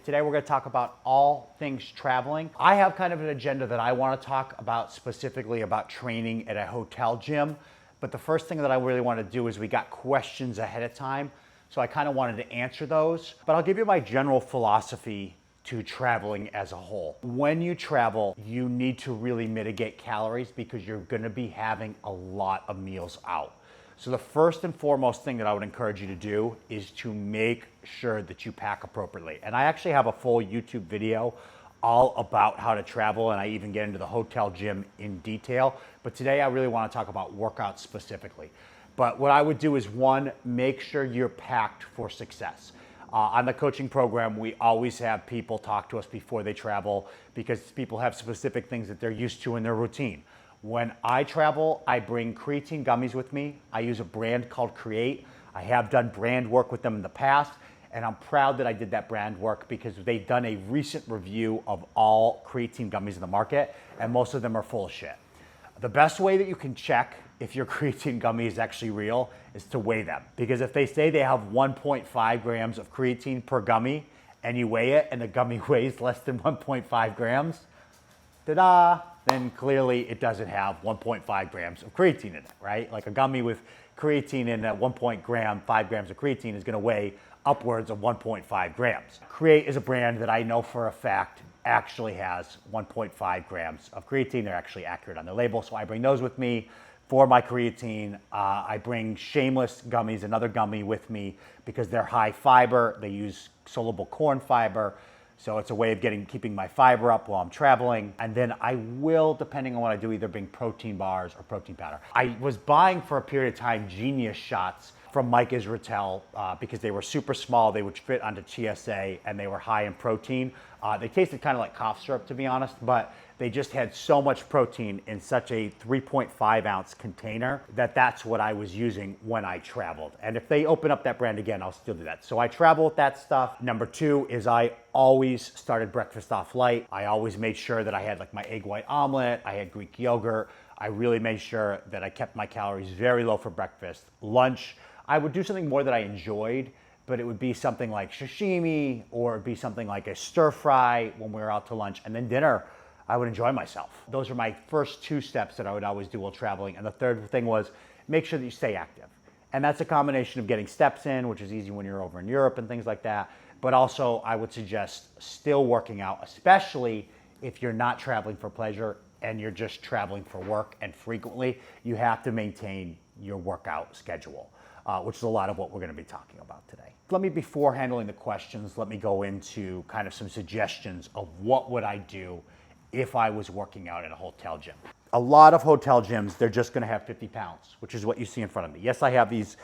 Today we're going to talk about all things traveling. I have kind of an agenda that I want to talk about specifically about training at a hotel gym. But the first thing that I really want to do is we got questions ahead of time. So I kind of wanted to answer those. But I'll give you my general philosophy to traveling as a whole. When you travel, you need to really mitigate calories because you're going to be having a lot of meals out. So the first and foremost thing that I would encourage you to do is to make sure that you pack appropriately. And I actually have a full YouTube video all about how to travel, and I even get into the hotel gym in detail. But today I really want to talk about workouts specifically. But what I would do is, one, make sure you're packed for success. On the coaching program, we always have people talk to us before they travel because people have specific things that they're used to in their routine. When I travel, I bring creatine gummies with me. I use a brand called Create. I have done brand work with them in the past, and I'm proud that I did that brand work because they've done a recent review of all creatine gummies in the market, and most of them are full of shit. The best way that you can check if your creatine gummy is actually real is to weigh them. Because if they say they have 1.5 grams of creatine per gummy, and you weigh it and the gummy weighs less than 1.5 grams, ta-da! Then clearly it doesn't have 1.5 grams of creatine in it, right? Like a gummy with creatine in at 5 grams of creatine is gonna weigh upwards of 1.5 grams. Create is a brand that I know for a fact actually has 1.5 grams of creatine. They're actually accurate on their label, so I bring those with me for my creatine. I bring Shameless gummies, another gummy with me because they're high fiber. They use soluble corn fiber. So it's a way of keeping my fiber up while I'm traveling. And then I will, depending on what I do, either bring protein bars or protein powder. I was buying for a period of time Genius shots from Mike Israetel because they were super small. They would fit onto TSA and they were high in protein. They tasted kind of like cough syrup, to be honest, but they just had so much protein in such a 3.5 ounce container that that's what I was using when I traveled. And if they open up that brand again, I'll still do that. So I travel with that stuff. Number two is I always started breakfast off light. I always made sure that I had like my egg white omelet, I had Greek yogurt. I really made sure that I kept my calories very low for breakfast. Lunch, I would do something more that I enjoyed, but it would be something like sashimi or it'd be something like a stir fry when we were out to lunch. And then dinner, I would enjoy myself. Those are my first two steps that I would always do while traveling. And the third thing was make sure that you stay active. And that's a combination of getting steps in, which is easy when you're over in Europe and things like that. But also I would suggest still working out, especially if you're not traveling for pleasure and you're just traveling for work. And frequently you have to maintain your workout schedule, which is a lot of what we're gonna be talking about today. Before handling the questions, let me go into kind of some suggestions of what would I do if I was working out at a hotel gym. A lot of hotel gyms, they're just gonna have 50 pounds, which is what you see in front of me. Yes, I have these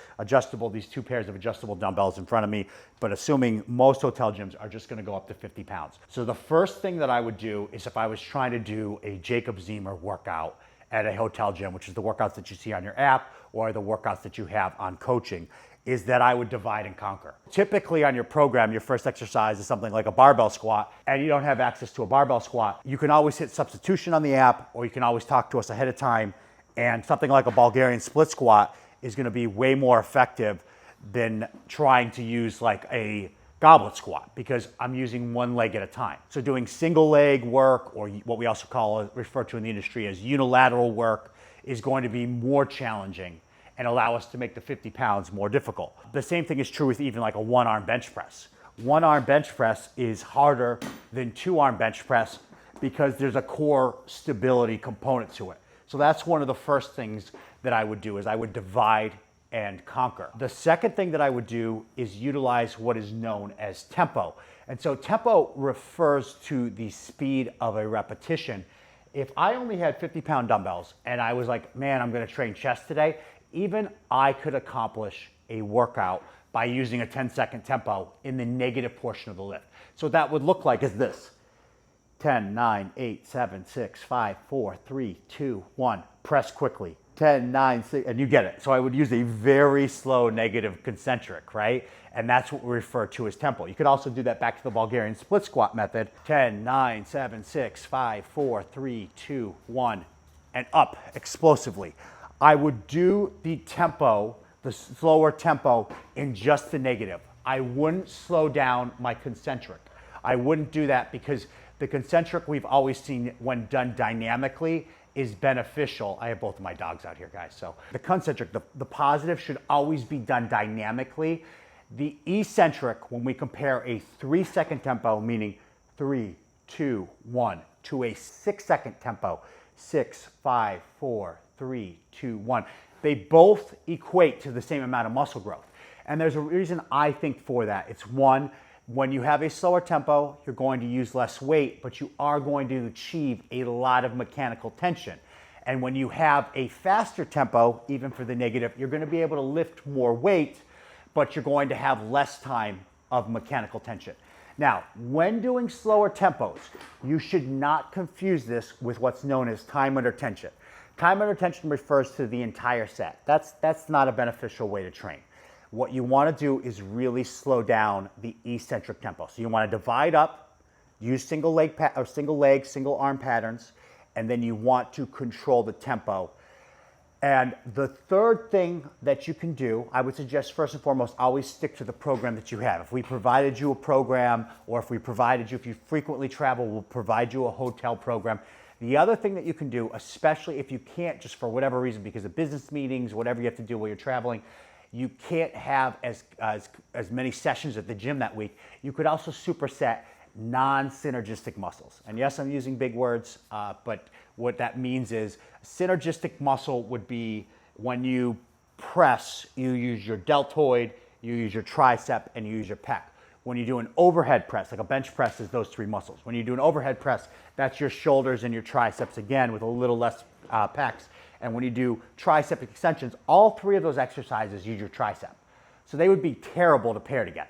two pairs of adjustable dumbbells in front of me, but assuming most hotel gyms are just gonna go up to 50 pounds. So the first thing that I would do is if I was trying to do a Jacob Zimmer workout at a hotel gym, which is the workouts that you see on your app or the workouts that you have on coaching, is that I would divide and conquer. Typically on your program, your first exercise is something like a barbell squat, and you don't have access to a barbell squat. You can always hit substitution on the app, or you can always talk to us ahead of time, and something like a Bulgarian split squat is gonna be way more effective than trying to use like a goblet squat because I'm using one leg at a time. So doing single leg work, or what we also refer to in the industry as unilateral work, is going to be more challenging and allow us to make the 50 pounds more difficult. The same thing is true with even like a one-arm bench press. One-arm bench press is harder than two-arm bench press because there's a core stability component to it. So that's one of the first things that I would do is I would divide and conquer. The second thing that I would do is utilize what is known as tempo. And so tempo refers to the speed of a repetition. If I only had 50-pound dumbbells and I was like, man, I'm gonna train chest today, even I could accomplish a workout by using a 10-second tempo in the negative portion of the lift. So that would look like is this: 10, 9, 8, 7, 6, 5, 4, 3, 2, 1. Press quickly. 10, 9, 6, and you get it. So I would use a very slow negative concentric, right? And that's what we refer to as tempo. You could also do that back to the Bulgarian split squat method. 10, 9, 7, 6, 5, 4, 3, 2, 1, and up explosively. I would do the tempo, the slower tempo, in just the negative. I wouldn't slow down my concentric. I wouldn't do that because the concentric we've always seen when done dynamically is beneficial. I have both of my dogs out here, guys. So the concentric, the positive should always be done dynamically. The eccentric, when we compare a 3-second tempo, meaning 3, 2, 1, to a 6-second tempo, 6, 5, 4, 3, 2, 1, they both equate to the same amount of muscle growth. And there's a reason I think for that. It's one, when you have a slower tempo, you're going to use less weight, but you are going to achieve a lot of mechanical tension. And when you have a faster tempo, even for the negative, you're going to be able to lift more weight, but you're going to have less time of mechanical tension. Now, when doing slower tempos, you should not confuse this with what's known as time under tension. Time under tension refers to the entire set. That's not a beneficial way to train. What you want to do is really slow down the eccentric tempo. So you want to divide up, use single leg, single arm patterns, and then you want to control the tempo. And the third thing that you can do, I would suggest first and foremost, always stick to the program that you have. If we provided you a program, or if you frequently travel, we'll provide you a hotel program. The other thing that you can do, especially if you can't, just for whatever reason, because of business meetings, whatever you have to do while you're traveling, you can't have as many sessions at the gym that week. You could also superset non-synergistic muscles. And yes, I'm using big words, but what that means is synergistic muscle would be when you press, you use your deltoid, you use your tricep, and you use your pec. When you do an overhead press, like a bench press is those three muscles. When you do an overhead press, that's your shoulders and your triceps, again, with a little less pecs. And when you do tricep extensions, all three of those exercises use your tricep. So they would be terrible to pair together.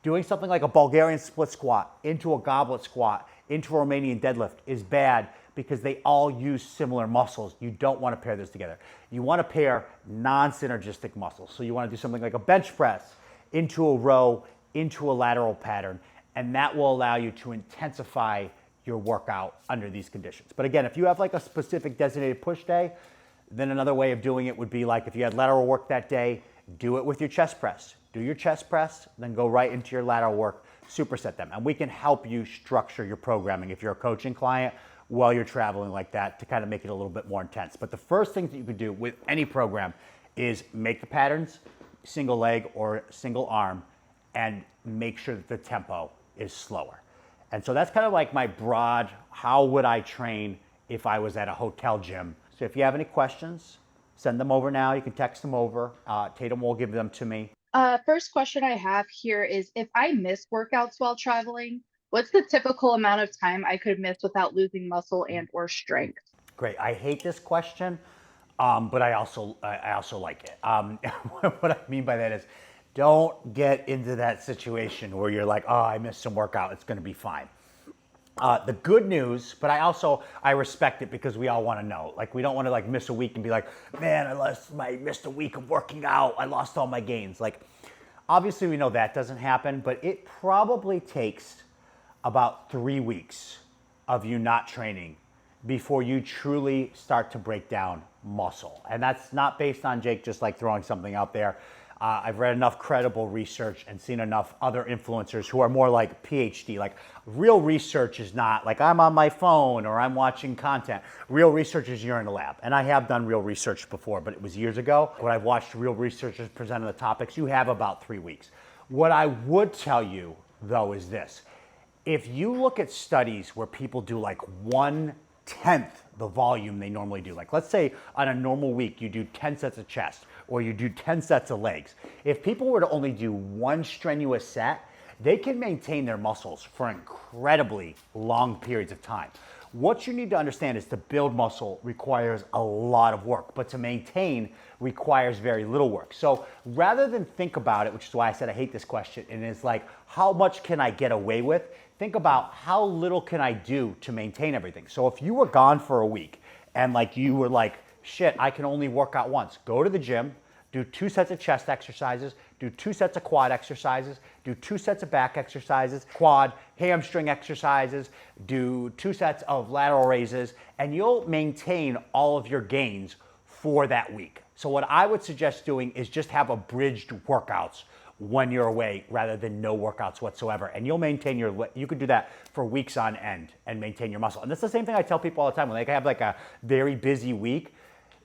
Doing something like a Bulgarian split squat into a goblet squat into a Romanian deadlift is bad because they all use similar muscles. You don't want to pair those together. You want to pair non-synergistic muscles. So you want to do something like a bench press into a row, into a lateral pattern, and that will allow you to intensify your workout under these conditions. But again, if you have like a specific designated push day, then another way of doing it would be like if you had lateral work that day, do it with your chest press. Do your chest press, then go right into your lateral work, superset them. And we can help you structure your programming if you're a coaching client while you're traveling like that to kind of make it a little bit more intense. But the first thing that you could do with any program is make the patterns, single leg or single arm, and make sure that the tempo is slower. And so that's kind of like my broad, how would I train if I was at a hotel gym? So if you have any questions, send them over now. You can text them over. Tatum will give them to me. First question I have here is if I miss workouts while traveling, what's the typical amount of time I could miss without losing muscle and or strength? Great. I hate this question, but I also like it. What I mean by that is don't get into that situation where you're like, oh, I missed some workout. It's going to be fine. The good news, but I respect it because we all want to know. Like we don't want to like miss a week and be like, man, I missed a week of working out. I lost all my gains. Like obviously we know that doesn't happen, but it probably takes about 3 weeks of you not training before you truly start to break down muscle. And that's not based on Jake just like throwing something out there. I've read enough credible research and seen enough other influencers who are more like PhD. Like real research is not like I'm on my phone or I'm watching content. Real research is you're in the lab. And I have done real research before, but it was years ago. When I've watched real researchers present on the topics, you have about 3 weeks. What I would tell you though is this. If you look at studies where people do like 1/10 the volume they normally do, like let's say on a normal week you do 10 sets of chest or you do 10 sets of legs. If people were to only do one strenuous set, they can maintain their muscles for incredibly long periods of time. What you need to understand is to build muscle requires a lot of work, but to maintain requires very little work. So rather than think about it, which is why I said I hate this question, and it's like, how much can I get away with? Think about how little can I do to maintain everything. So if you were gone for a week and like you were like, shit, I can only work out once, go to the gym, do 2 sets of chest exercises, do 2 sets of quad exercises, do 2 sets of back exercises, quad, hamstring exercises, do 2 sets of lateral raises, and you'll maintain all of your gains for that week. So what I would suggest doing is just have abridged workouts when you're away rather than no workouts whatsoever. And you'll maintain you could do that for weeks on end and maintain your muscle. And that's the same thing I tell people all the time when they have like a very busy week.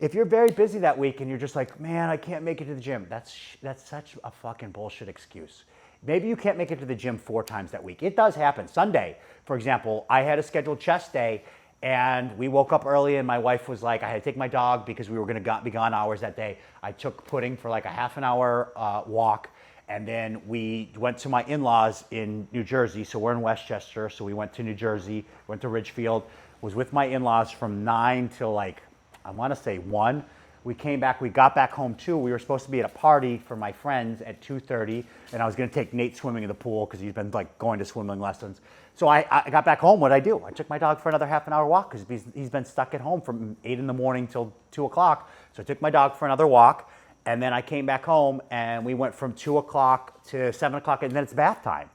If you're very busy that week and you're just like, man, I can't make it to the gym, that's such a fucking bullshit excuse. Maybe you can't make it to the gym 4 times that week. It does happen. Sunday, for example, I had a scheduled chest day and we woke up early and my wife was like, I had to take my dog because we were gonna be gone hours that day. I took Pudding for like a half an hour walk, and then we went to my in-laws in New Jersey. So we're in Westchester, so we went to New Jersey, went to Ridgefield, was with my in-laws from 9 till like, I wanna say 1. We came back, we got back home too. We were supposed to be at a party for my friends at 2:30, and I was gonna take Nate swimming in the pool because he's been like going to swimming lessons. So I got back home, what'd I do? I took my dog for another half an hour walk because he's been stuck at home from 8 in the morning till 2 o'clock. So I took my dog for another walk, and then I came back home and we went from 2 o'clock to 7 o'clock, and then it's bath time.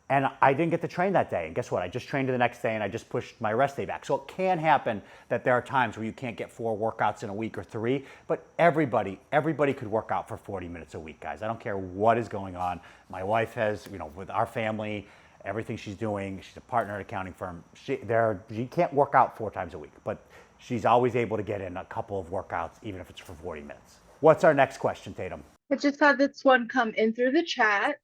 And I didn't get to train that day. And guess what? I just trained the next day and I just pushed my rest day back. So it can happen that there are times where you can't get 4 workouts in a week or 3, but everybody could work out for 40 minutes a week, guys. I don't care what is going on. My wife has, with our family, everything she's doing, she's a partner at an accounting firm. She can't work out 4 times a week, but she's always able to get in a couple of workouts, even if it's for 40 minutes. What's our next question, Tatum? I just had this one come in through the chat.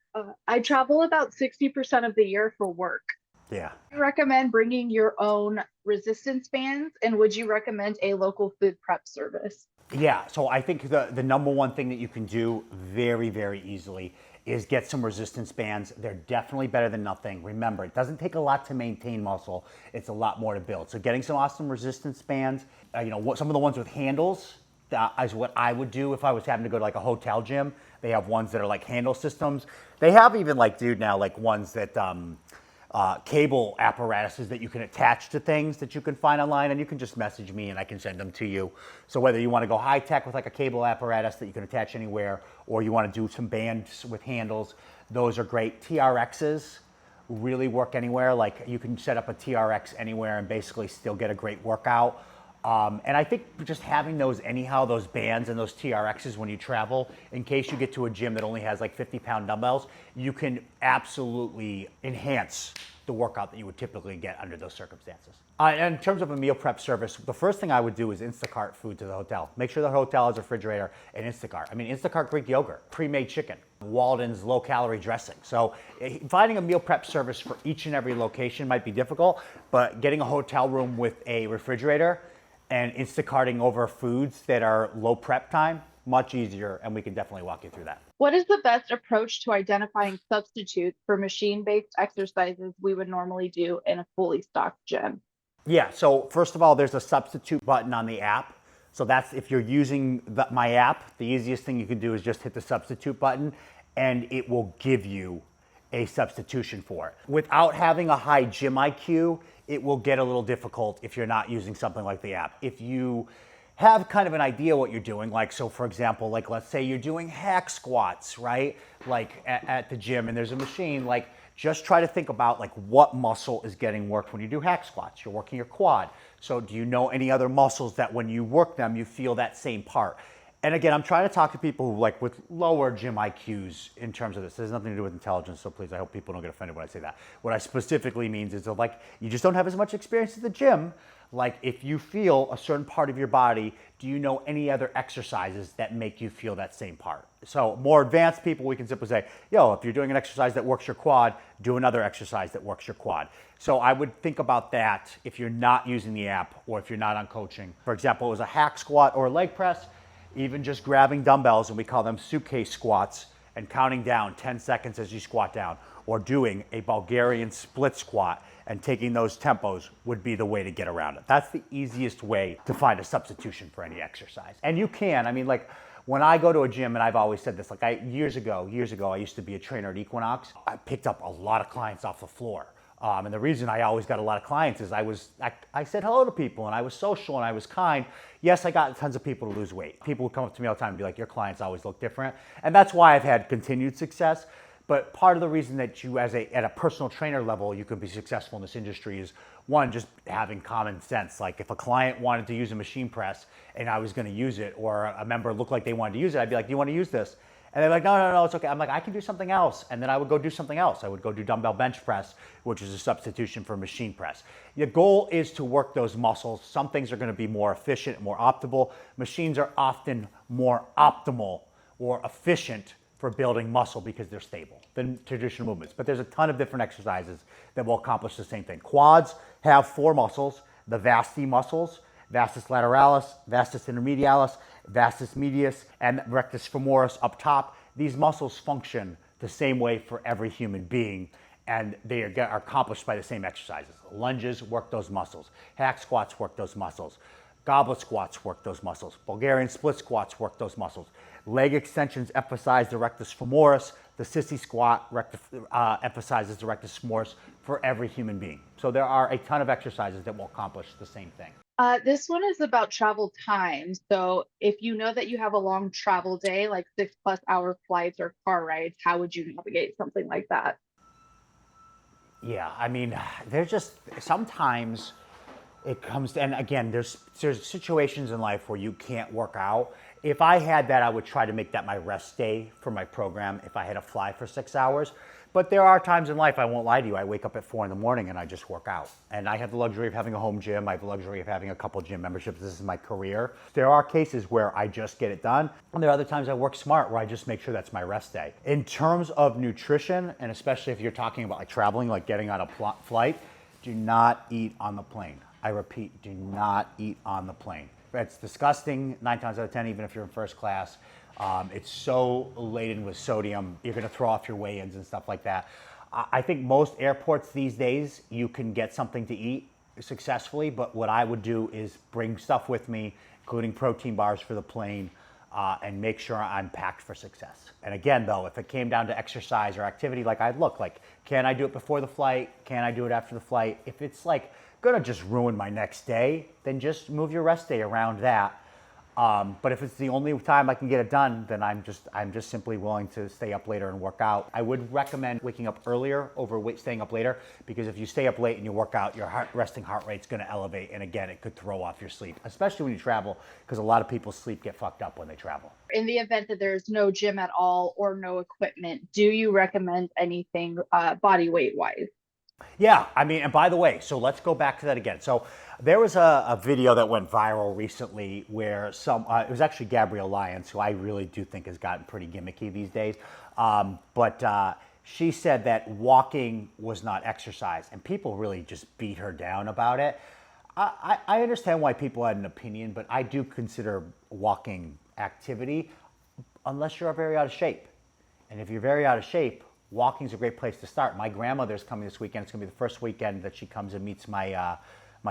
I travel about 60% of the year for work. Yeah. I recommend bringing your own resistance bands, and would you recommend a local food prep service? Yeah, so I think the number one thing that you can do very, very easily is get some resistance bands. They're definitely better than nothing. Remember, it doesn't take a lot to maintain muscle. It's a lot more to build. So getting some awesome resistance bands, some of the ones with handles, is what I would do if I was having to go to like a hotel gym. They have ones that are like handle systems. They have even now like ones that cable apparatuses that you can attach to things that you can find online, and you can just message me and I can send them to you. So whether you want to go high tech with like a cable apparatus that you can attach anywhere, or you want to do some bands with handles, those are great. TRXs really work anywhere. Like you can set up a TRX anywhere and basically still get a great workout. And I think just having those anyhow, those bands and those TRXs when you travel, in case you get to a gym that only has like 50-pound dumbbells, you can absolutely enhance the workout that you would typically get under those circumstances. And in terms of a meal prep service, the first thing I would do is Instacart food to the hotel. Make sure the hotel has a refrigerator and Instacart. Instacart Greek yogurt, pre-made chicken, Walden's low-calorie dressing. So finding a meal prep service for each and every location might be difficult, but getting a hotel room with a refrigerator and Instacarting over foods that are low prep time, much easier, and we can definitely walk you through that. What is the best approach to identifying substitutes for machine-based exercises we would normally do in a fully stocked gym? Yeah, so first of all, there's a substitute button on the app. So that's, if you're using my app, the easiest thing you can do is just hit the substitute button and it will give you a substitution for it. Without having a high gym IQ, it will get a little difficult if you're not using something like the app. If you have kind of an idea what you're doing, like, so for example, like let's say you're doing hack squats, right? Like at the gym and there's a machine, like just try to think about like what muscle is getting worked when you do hack squats. You're working your quad. So do you know any other muscles that when you work them, you feel that same part? And again, I'm trying to talk to people who like with lower gym IQs in terms of this. It has nothing to do with intelligence, so please, I hope people don't get offended when I say that. What I specifically means is that like, you just don't have as much experience at the gym. Like if you feel a certain part of your body, do you know any other exercises that make you feel that same part? So more advanced people, we can simply say, yo, if you're doing an exercise that works your quad, do another exercise that works your quad. So I would think about that if you're not using the app or if you're not on coaching. For example, it was a hack squat or a leg press, even just grabbing dumbbells, and we call them suitcase squats, and counting down 10 seconds as you squat down, or doing a Bulgarian split squat and taking those tempos would be the way to get around it. That's the easiest way to find a substitution for any exercise. And you can, like when I go to a gym, and I've always said this, like years ago, I used to be a trainer at Equinox. I picked up a lot of clients off the floor. And the reason I always got a lot of clients is I said hello to people and I was social and I was kind. Yes, I got tons of people to lose weight. People would come up to me all the time and be like, your clients always look different. And that's why I've had continued success. But part of the reason that you at a personal trainer level, you can be successful in this industry is one, just having common sense. Like if a client wanted to use a machine press and I was going to use it, or a member looked like they wanted to use it, I'd be like, do you want to use this? And they're like, no, no, no, it's okay. I'm like, I can do something else. And then I would go do something else. I would go do dumbbell bench press, which is a substitution for machine press. The goal is to work those muscles. Some things are going to be more efficient, more optimal. Machines are often more optimal or efficient for building muscle because they're stable than traditional movements. But there's a ton of different exercises that will accomplish the same thing. Quads have 4 muscles, the vasti muscles, vastus lateralis, vastus intermedialis, vastus medius, and rectus femoris up top. These muscles function the same way for every human being, and they are accomplished by the same exercises. Lunges work those muscles. Hack squats work those muscles. Goblet squats work those muscles. Bulgarian split squats work those muscles. Leg extensions emphasize the rectus femoris. The sissy squat emphasizes the rectus femoris for every human being. So there are a ton of exercises that will accomplish the same thing. This one is about travel time. So if you know that you have a long travel day, like 6+ hour flights or car rides, how would you navigate something like that? Yeah, I mean, there's just sometimes it comes to, and again, there's situations in life where you can't work out. If I had that, I would try to make that my rest day for my program if I had to fly for 6 hours. But there are times in life, I won't lie to you, I wake up at 4 in the morning and I just work out. And I have the luxury of having a home gym. I have the luxury of having a couple gym memberships. This is my career. There are cases where I just get it done. And there are other times I work smart where I just make sure that's my rest day. In terms of nutrition, and especially if you're talking about like traveling, like getting on a flight, do not eat on the plane. I repeat, do not eat on the plane. It's disgusting 9 times out of 10, even if you're in first class. It's so laden with sodium, you're gonna throw off your weigh-ins and stuff like that. I think most airports these days, you can get something to eat successfully, but what I would do is bring stuff with me, including protein bars for the plane, and make sure I'm packed for success. And again, though, if it came down to exercise or activity, like I'd look, like, can I do it before the flight? Can I do it after the flight? If it's like gonna just ruin my next day, then just move your rest day around that. But if it's the only time I can get it done, then I'm just simply willing to stay up later and work out. I would recommend waking up earlier over staying up later, because if you stay up late and you work out, your resting heart rate's going to elevate, and again, it could throw off your sleep, especially when you travel, because a lot of people's sleep get fucked up when they travel. In the event that there's no gym at all or no equipment, do you recommend anything body weight wise? Yeah, I mean, and by the way, so let's go back to that again. So there was a video that went viral recently where it was actually Gabrielle Lyons, who I really do think has gotten pretty gimmicky these days. But she said that walking was not exercise, and people really just beat her down about it. I understand why people had an opinion, but I do consider walking activity unless you're very out of shape. And if you're very out of shape, walking's a great place to start. My grandmother's coming this weekend. It's gonna be the first weekend that she comes and meets my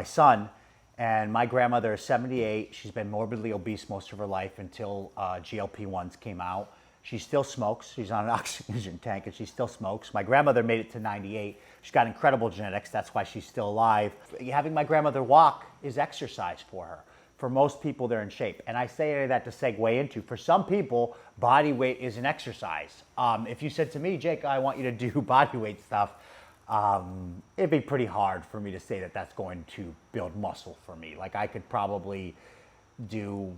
son. And my grandmother is 78. She's been morbidly obese most of her life until GLP-1s came out. She still smokes. She's on an oxygen tank and she still smokes. My grandmother made it to 98. She's got incredible genetics. That's why she's still alive. Having my grandmother walk is exercise for her. For most people, they're in shape. And I say that to segue into, for some people, body weight is an exercise. If you said to me, Jake, I want you to do body weight stuff, it'd be pretty hard for me to say that that's going to build muscle for me. Like I could probably do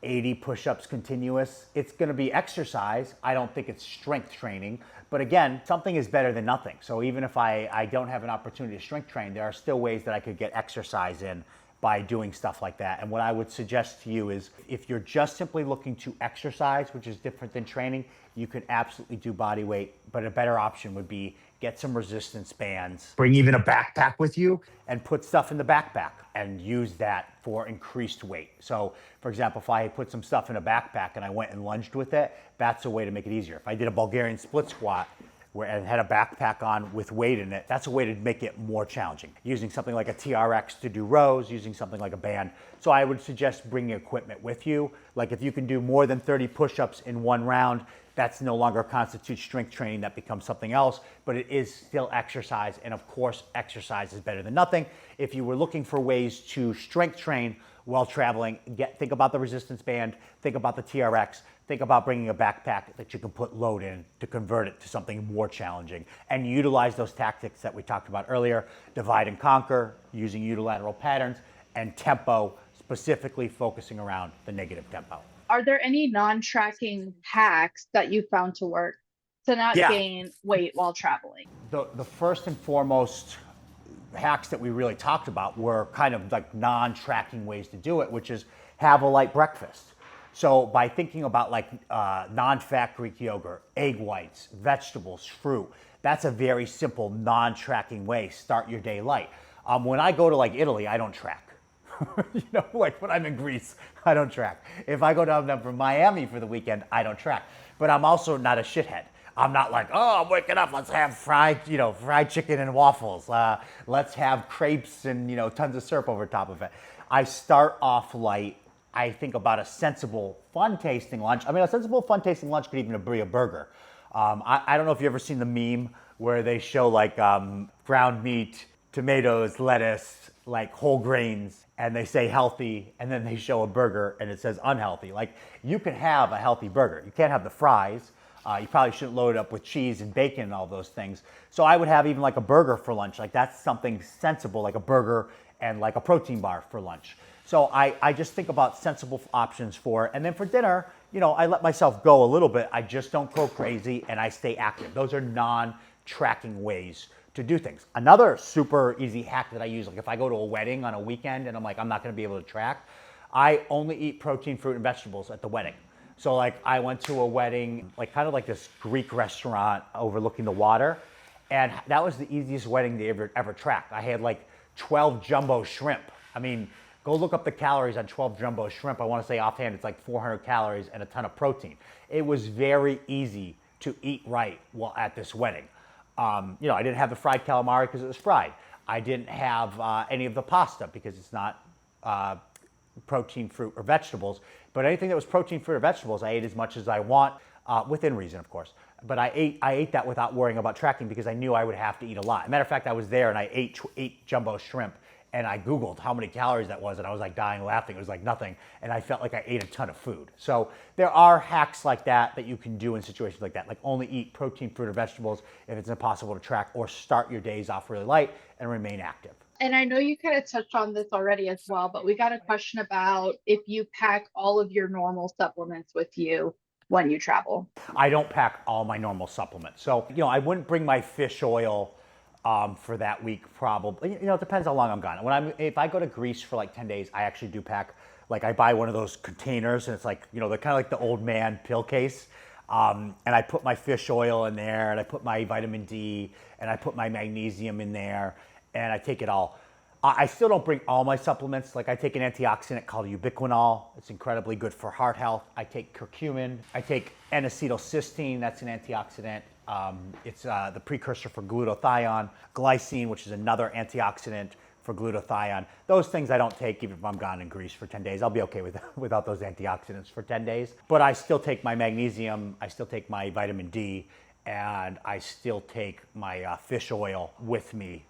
80 push-ups continuous. It's gonna be exercise. I don't think it's strength training. But again, something is better than nothing. So even if I don't have an opportunity to strength train, there are still ways that I could get exercise in by doing stuff like that. And what I would suggest to you is if you're just simply looking to exercise, which is different than training, you can absolutely do body weight, but a better option would be get some resistance bands, bring even a backpack with you, and put stuff in the backpack and use that for increased weight. So for example, if I put some stuff in a backpack and I went and lunged with it, that's a way to make it easier. If I did a Bulgarian split squat, and had a backpack on with weight in it, that's a way to make it more challenging. Using something like a TRX to do rows, using something like a band. So I would suggest bringing equipment with you. Like if you can do more than 30 push-ups in one round, that's no longer constitutes strength training, that becomes something else, but it is still exercise. And of course, exercise is better than nothing. If you were looking for ways to strength train while traveling, think about the resistance band, think about the TRX, think about bringing a backpack that you can put load in to convert it to something more challenging, and utilize those tactics that we talked about earlier, divide and conquer, using unilateral patterns, and tempo, specifically focusing around the negative tempo. Are there any non-tracking hacks that you found to work to not Yeah. gain weight while traveling? The first and foremost hacks that we really talked about were kind of like non-tracking ways to do it, which is have a light breakfast. So by thinking about like non-fat Greek yogurt, egg whites, vegetables, fruit, that's a very simple non-tracking way. Start your day light. When I go to like Italy, I don't track. You know, like when I'm in Greece, I don't track. If I go down from Miami for the weekend, I don't track. But I'm also not a shithead. I'm not like, oh, I'm waking up, let's have fried chicken and waffles. Let's have crepes and, tons of syrup over top of it. I start off light. I think about a sensible, fun-tasting lunch. I mean, a sensible, fun-tasting lunch could even be a burger. I don't know if you've ever seen the meme where they show like ground meat, tomatoes, lettuce, like whole grains, and they say healthy, and then they show a burger and it says unhealthy. Like, you can have a healthy burger. You can't have the fries. You probably shouldn't load it up with cheese and bacon and all those things. So I would have even like a burger for lunch. Like, that's something sensible, like a burger and like a protein bar for lunch. So I just think about sensible options for it. And then for dinner, I let myself go a little bit. I just don't go crazy and I stay active. Those are non-tracking ways to do things. Another super easy hack that I use, like if I go to a wedding on a weekend and I'm like, I'm not gonna be able to track, I only eat protein, fruit, and vegetables at the wedding. So like I went to a wedding, like kind of like this Greek restaurant overlooking the water. And that was the easiest wedding they ever tracked. I had like 12 jumbo shrimp. I mean, go look up the calories on 12 jumbo shrimp. I wanna say offhand, it's like 400 calories and a ton of protein. It was very easy to eat right while at this wedding. I didn't have the fried calamari because it was fried. I didn't have any of the pasta because it's not protein, fruit, or vegetables. But anything that was protein, fruit, or vegetables, I ate as much as I want, within reason, of course. But I ate that without worrying about tracking because I knew I would have to eat a lot. As a matter of fact, I was there and I ate 8 jumbo shrimp. And I Googled how many calories that was, and I was like dying laughing. It was like nothing. And I felt like I ate a ton of food. So there are hacks like that you can do in situations like that. Like only eat protein, fruit, or vegetables if it's impossible to track, or start your days off really light and remain active. And I know you kind of touched on this already as well, but we got a question about if you pack all of your normal supplements with you when you travel. I don't pack all my normal supplements. So, I wouldn't bring my fish oil for that week probably. It depends how long I'm gone. If I go to Greece for like 10 days, I actually do pack, like I buy one of those containers and it's like, they're kind of like the old man pill case. And I put my fish oil in there and I put my vitamin D and I put my magnesium in there and I take it all. I still don't bring all my supplements. Like I take an antioxidant called ubiquinol. It's incredibly good for heart health. I take curcumin. I take N-acetylcysteine. That's an antioxidant. It's the precursor for glutathione. Glycine, which is another antioxidant for glutathione. Those things I don't take even if I'm gone in Greece for 10 days. I'll be okay without those antioxidants for 10 days. But I still take my magnesium. I still take my vitamin D. And I still take my fish oil with me.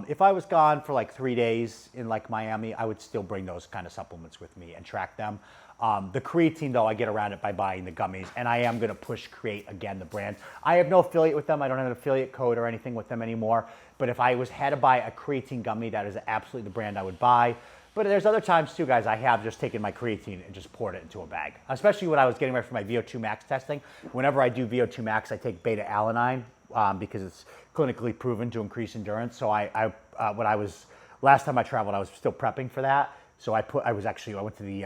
If I was gone for like 3 days in like Miami, I would still bring those kind of supplements with me and track them. The creatine, though, I get around it by buying the gummies, and I am going to push Create again, the brand. I have no affiliate with them. I don't have an affiliate code or anything with them anymore. But if I had to buy a creatine gummy, that is absolutely the brand I would buy. But there's other times too, guys, I have just taken my creatine and just poured it into a bag. Especially when I was getting ready for my VO2 max testing. Whenever I do VO2 max, I take beta-alanine because it's clinically proven to increase endurance. So last time I traveled, I was still prepping for that. So I went to the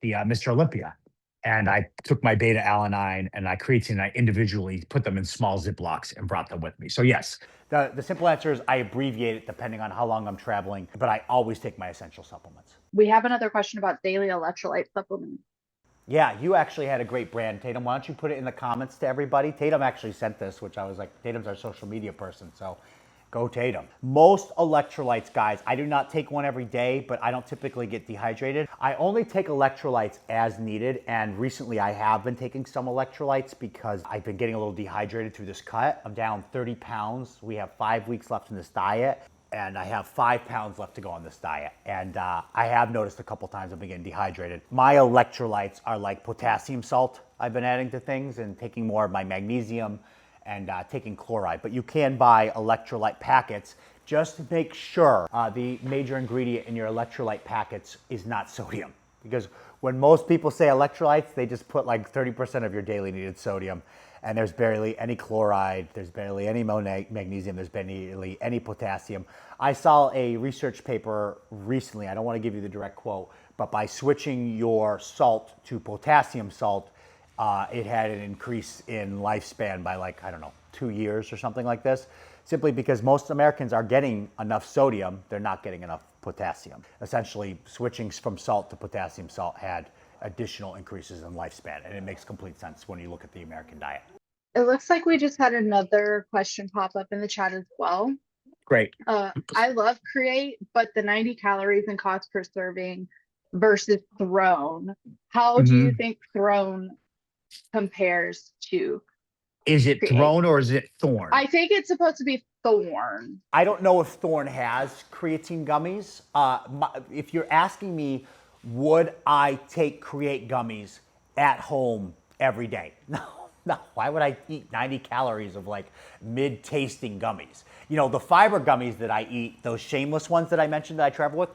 Mr. Olympia, and I took my beta-alanine and creatine, and I individually put them in small Ziplocs and brought them with me. So yes, the simple answer is I abbreviate it depending on how long I'm traveling, but I always take my essential supplements. We have another question about daily electrolyte supplements. Yeah, you actually had a great brand, Tatum. Why don't you put it in the comments to everybody? Tatum actually sent this, which I was like, Tatum's our social media person, so go Tatum. Most electrolytes, guys, I do not take one every day, but I don't typically get dehydrated. I only take electrolytes as needed, and recently I have been taking some electrolytes because I've been getting a little dehydrated through this cut. I'm down 30 pounds. We have 5 weeks left in this diet, and I have 5 pounds left to go on this diet. And I have noticed a couple times I've been getting dehydrated. My electrolytes are like potassium salt I've been adding to things and taking more of my magnesium and taking chloride. But you can buy electrolyte packets. Just make sure the major ingredient in your electrolyte packets is not sodium. because when most people say electrolytes, they just put like 30% of your daily needed sodium, and there's barely any chloride, there's barely any magnesium, there's barely any potassium. I saw a research paper recently, I don't want to give you the direct quote, but by switching your salt to potassium salt, it had an increase in lifespan by like, I don't know, 2 years or something like this, simply because most Americans are getting enough sodium, they're not getting enough potassium. Essentially, switching from salt to potassium salt had additional increases in lifespan, and it makes complete sense when you look at the American diet. It looks like we just had another question pop up in the chat as well. Great. I love Create, but the 90 calories and cost per serving versus Throne. How do you think Throne compares to Is it Create? Throne or is it Thorn? I think it's supposed to be Thorn. I don't know if Thorn has creatine gummies. If you're asking me, would I take Create gummies at home every day? No. Why would I eat 90 calories of like mid-tasting gummies? You know, the fiber gummies that I eat, those shameless ones that I mentioned that I travel with,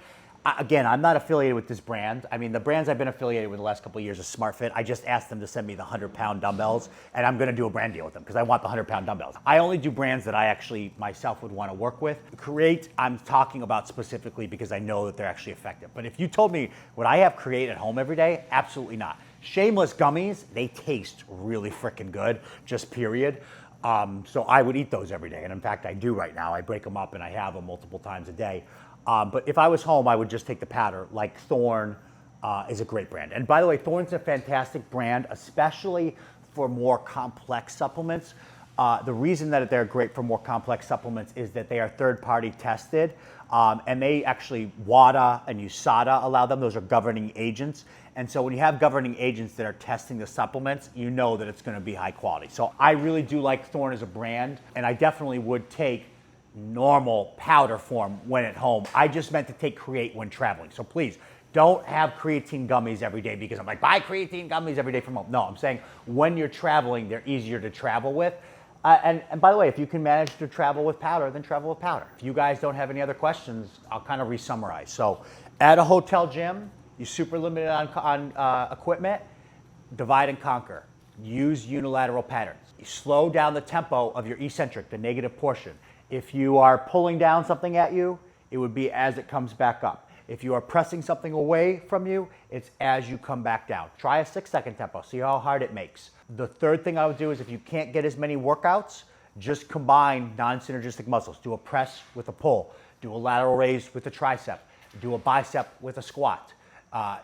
again, I'm not affiliated with this brand. I mean, the brands I've been affiliated with the last couple of years is SmartFit. I just asked them to send me the 100-pound dumbbells, and I'm going to do a brand deal with them because I want the 100-pound dumbbells. I only do brands that I actually myself would want to work with. Create, I'm talking about specifically because I know that they're actually effective. But if you told me, would I have Create at home every day? Absolutely not. Shameless gummies, they taste really freaking good, just period. So I would eat those every day. And in fact, I do right now. I break them up and I have them multiple times a day. But if I was home, I would just take the powder. Like Thorn is a great brand. And by the way, Thorn's a fantastic brand, especially for more complex supplements. The reason that they're great for more complex supplements is that they are third-party tested. And they actually, WADA and USADA allow them. Those are governing agents. And so when you have governing agents that are testing the supplements, you know that it's going to be high quality. So I really do like Thorn as a brand, and I definitely would take normal powder form when at home. I just meant to take Create when traveling. So please don't have creatine gummies every day because I'm like, buy creatine gummies every day from home. No, I'm saying when you're traveling, they're easier to travel with. And by the way, if you can manage to travel with powder, then travel with powder. If you guys don't have any other questions, I'll kind of re-summarize. So at a hotel gym, you're super limited on equipment, divide and conquer. Use unilateral patterns. You slow down the tempo of your eccentric, the negative portion. If you are pulling down something at you, it would be as it comes back up. If you are pressing something away from you, it's as you come back down. Try a 6-second tempo, see how hard it makes. The third thing I would do is if you can't get as many workouts, just combine non-synergistic muscles. Do a press with a pull, do a lateral raise with a tricep, do a bicep with a squat.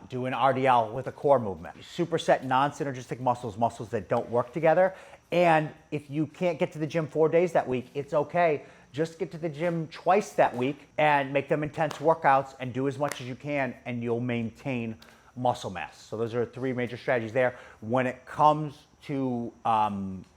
Do an RDL with a core movement. Superset non-synergistic muscles, muscles that don't work together. And if you can't get to the gym 4 days that week, it's okay. Just get to the gym twice that week and make them intense workouts and do as much as you can, and you'll maintain muscle mass. So those are 3 major strategies there. When it comes to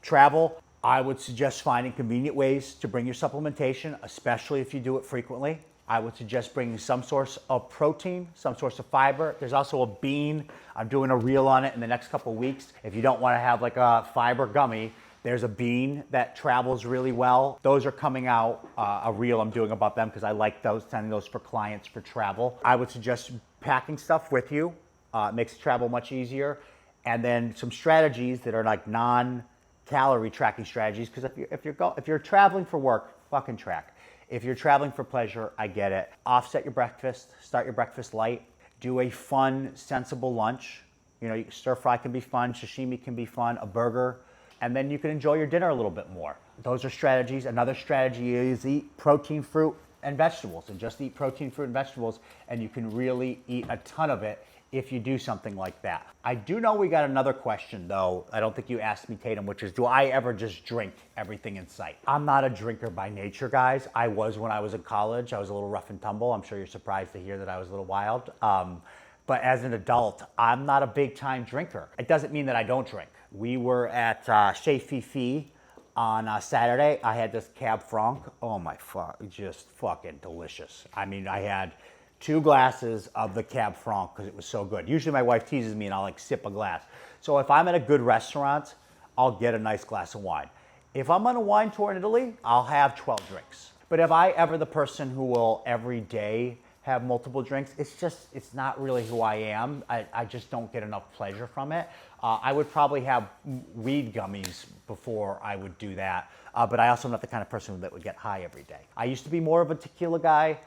travel, I would suggest finding convenient ways to bring your supplementation, especially if you do it frequently. I would suggest bringing some source of protein, some source of fiber. There's also a bean. I'm doing a reel on it in the next couple of weeks. If you don't want to have like a fiber gummy, there's a bean that travels really well. Those are coming out, a reel I'm doing about them because I like those, sending those for clients for travel. I would suggest packing stuff with you. It makes travel much easier. And then some strategies that are like non-calorie tracking strategies, because if you're traveling for work, fucking track. If you're traveling for pleasure, I get it. Offset your breakfast, start your breakfast light, do a fun, sensible lunch. You know, stir fry can be fun, sashimi can be fun, a burger, and then you can enjoy your dinner a little bit more. Those are strategies. Another strategy is eat protein, fruit, and vegetables, and just eat protein, fruit, and vegetables, and you can really eat a ton of it if you do something like that. I do know we got another question though. I don't think you asked me, Tatum, which is, do I ever just drink everything in sight? I'm not a drinker by nature, guys. I was when I was in college. I was a little rough and tumble. I'm sure you're surprised to hear that I was a little wild. But as an adult, I'm not a big time drinker. It doesn't mean that I don't drink. We were at Chez Fifi on Saturday. I had this Cab Franc. Oh my fuck, just fucking delicious. I mean, I had 2 glasses of the Cab Franc because it was so good. Usually my wife teases me and I'll like sip a glass. So if I'm at a good restaurant, I'll get a nice glass of wine. If I'm on a wine tour in Italy, I'll have 12 drinks. But if I ever the person who will every day have multiple drinks. It's not really who I am. I just don't get enough pleasure from it. I would probably have weed gummies before I would do that, but I also am not the kind of person that would get high every day. I used to be more of a tequila guy,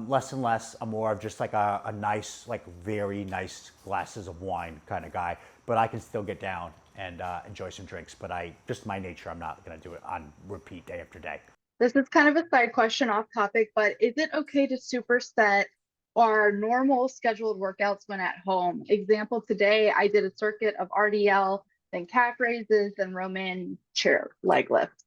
less and less. I'm more of just like a nice, like very nice glasses of wine kind of guy, but I can still get down and enjoy some drinks, but just my nature, I'm not gonna do it on repeat day after day. This is kind of a side question off topic, but is it okay to superset our normal scheduled workouts when at home? Example, today I did a circuit of RDL, then calf raises, then Roman chair leg lift.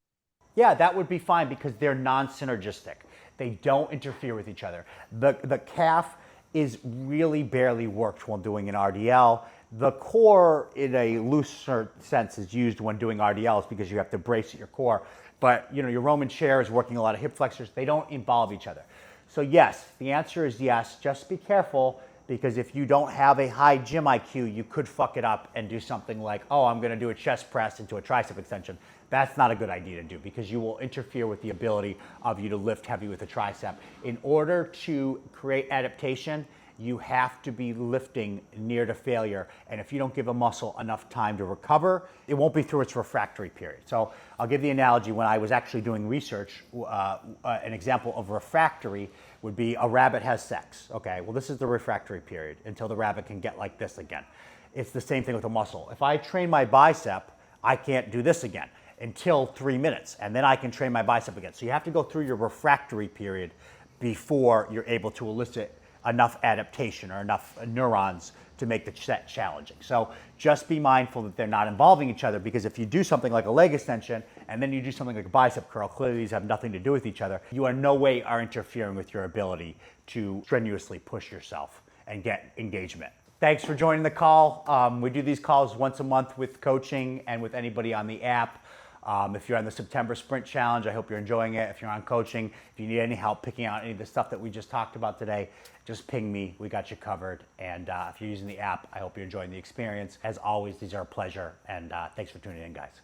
Yeah, that would be fine because they're non-synergistic. They don't interfere with each other. The calf is really barely worked while doing an RDL. The core, in a looser sense, is used when doing RDLs because you have to brace at your core. But your Roman chair is working a lot of hip flexors. They don't involve each other. So yes, the answer is yes. Just be careful, because if you don't have a high gym IQ, you could fuck it up and do something like, oh, I'm gonna do a chest press into a tricep extension. That's not a good idea to do, because you will interfere with the ability of you to lift heavy with a tricep. In order to create adaptation, you have to be lifting near to failure. And if you don't give a muscle enough time to recover, it won't be through its refractory period. So I'll give the analogy. When I was actually doing research, an example of refractory would be a rabbit has sex. Okay, well, this is the refractory period until the rabbit can get like this again. It's the same thing with a muscle. If I train my bicep, I can't do this again until 3 minutes, and then I can train my bicep again. So you have to go through your refractory period before you're able to elicit enough adaptation or enough neurons to make the set challenging. So just be mindful that they're not involving each other, because if you do something like a leg extension and then you do something like a bicep curl, clearly these have nothing to do with each other. You in no way are interfering with your ability to strenuously push yourself and get engagement. Thanks for joining the call. We do these calls once a month with coaching and with anybody on the app. If you're on the September Sprint Challenge, I hope you're enjoying it. If you're on coaching, if you need any help picking out any of the stuff that we just talked about today, just ping me. We got you covered. And if you're using the app, I hope you're enjoying the experience. As always, these are a pleasure. And thanks for tuning in, guys.